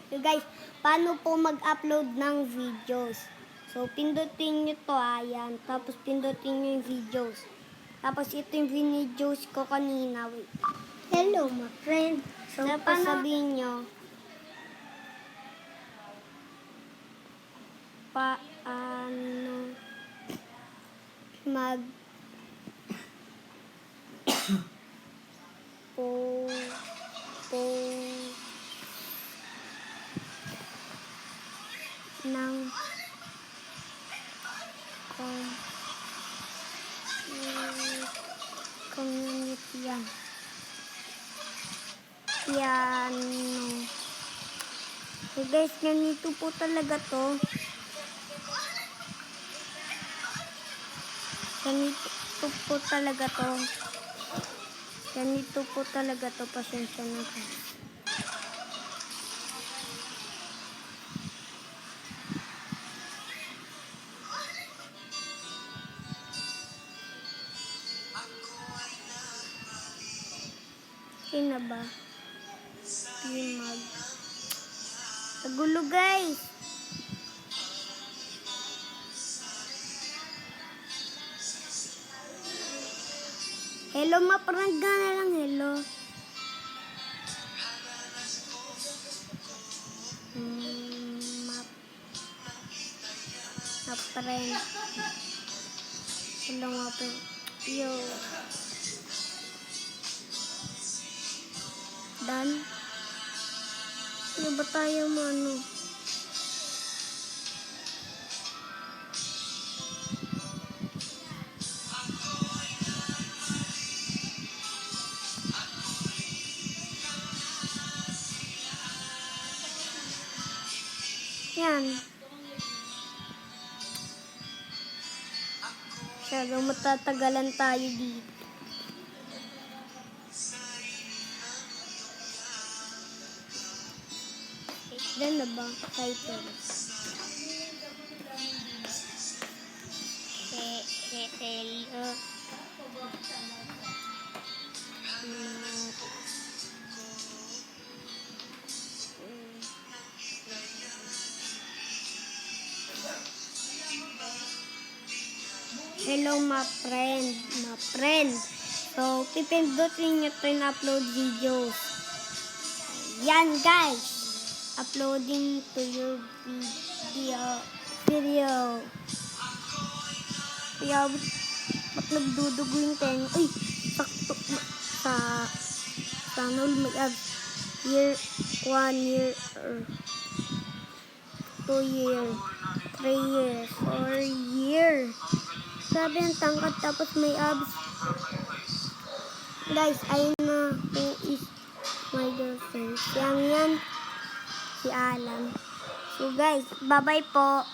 So guys, paano po mag-upload ng videos? So pindutin nyo to, ayan. Tapos pindutin nyo yung videos. Tapos ito yung videos ko kanina. Wait. Hello, my friend. So tapos sabihin nyo, paano mag ng community yan. Piano. So guys, ganito po talaga to. Ganito po talaga to. Ganito po talaga to. Pasensya na po. Okay na ba? Mag. Nagulo guys. Hello, ma-prank ka na lang. Hello. Ma-prank. Hello, ma-prank. Yo. Dan. Ano ba tayo mano? Yan. Masyadong matatagalan tayo dito. Then na ba? Title. Hello. Hello, my friend. So, pipindutin nyo to yung upload videos. Yan, guys. Uploading to your video. Kaya, ba't nagdudugo yung tenga? Ay, sakto sa null may abs. Year, 1 year, 2 year, 3 year, 4 year. Sabi ang tangkad tapos may abs. Guys, ayun na who is my girlfriend. Yan, si Alan. So guys, bye-bye po.